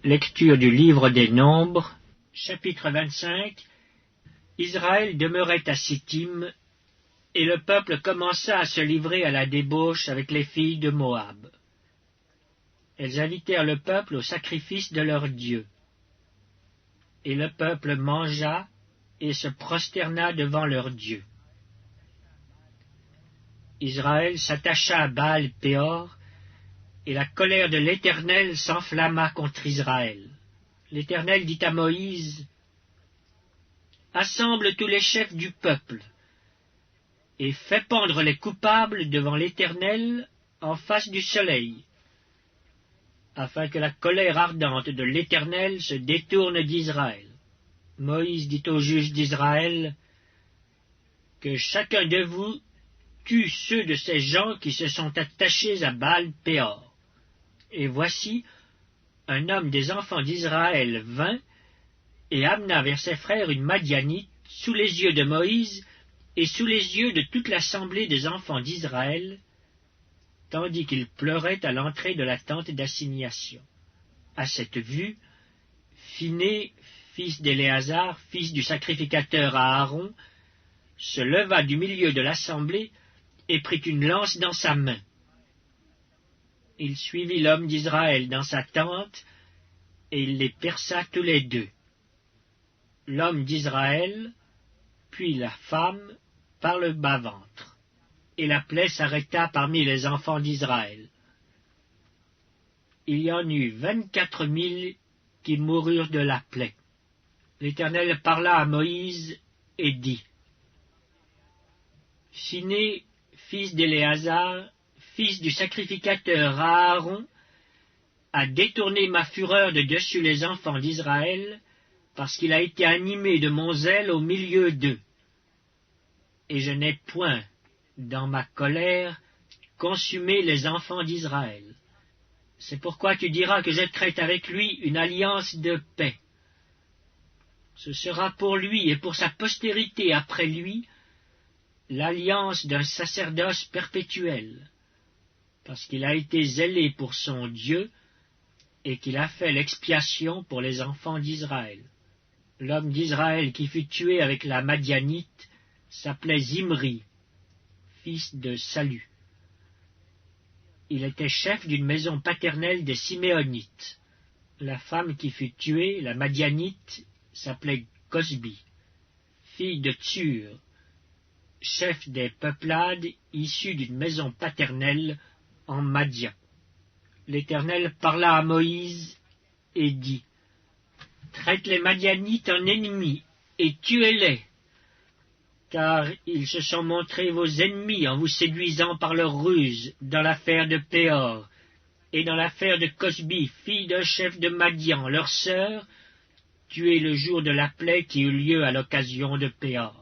Lecture du livre des Nombres, chapitre 25. Israël demeurait à Sittim, et le peuple commença à se livrer à la débauche avec les filles de Moab. Elles invitèrent le peuple au sacrifice de leur Dieu. Et le peuple mangea et se prosterna devant leur Dieu. Israël s'attacha à Baal-Péor, et la colère de l'Éternel s'enflamma contre Israël. L'Éternel dit à Moïse, « Assemble tous les chefs du peuple, et fais pendre les coupables devant l'Éternel en face du soleil, afin que la colère ardente de l'Éternel se détourne d'Israël. » Moïse dit aux juges d'Israël, « Que chacun de vous tue ceux de ces gens qui se sont attachés à Baal-Péor. » Et voici, un homme des enfants d'Israël vint et amena vers ses frères une Madianite sous les yeux de Moïse et sous les yeux de toute l'assemblée des enfants d'Israël, tandis qu'il pleurait à l'entrée de la tente d'assignation. À cette vue, Phiné, fils d'Éléazar, fils du sacrificateur Aaron, se leva du milieu de l'assemblée et prit une lance dans sa main. Il suivit l'homme d'Israël dans sa tente, et il les perça tous les deux, l'homme d'Israël, puis la femme, par le bas-ventre, et la plaie s'arrêta parmi les enfants d'Israël. Il y en eut 24 000 qui moururent de la plaie. L'Éternel parla à Moïse et dit, « Phiné, fils d'Éléazar, fils du sacrificateur Aaron, a détourné ma fureur de dessus les enfants d'Israël, parce qu'il a été animé de mon zèle au milieu d'eux. Et je n'ai point, dans ma colère, consumé les enfants d'Israël. C'est pourquoi tu diras que je traite avec lui une alliance de paix. Ce sera pour lui et pour sa postérité après lui l'alliance d'un sacerdoce perpétuel, parce qu'il a été zélé pour son Dieu, et qu'il a fait l'expiation pour les enfants d'Israël. » L'homme d'Israël qui fut tué avec la Madianite s'appelait Zimri, fils de Salu. Il était chef d'une maison paternelle des Siméonites. La femme qui fut tuée, la Madianite, s'appelait Cosbi, fille de Tsur, chef des peuplades issus d'une maison paternelle en Madian. L'Éternel parla à Moïse et dit, « Traite les Madianites en ennemis et tuez-les, car ils se sont montrés vos ennemis en vous séduisant par leur ruse dans l'affaire de Péor et dans l'affaire de Cosbi, fille d'un chef de Madian, leur sœur, tuée le jour de la plaie qui eut lieu à l'occasion de Péor. »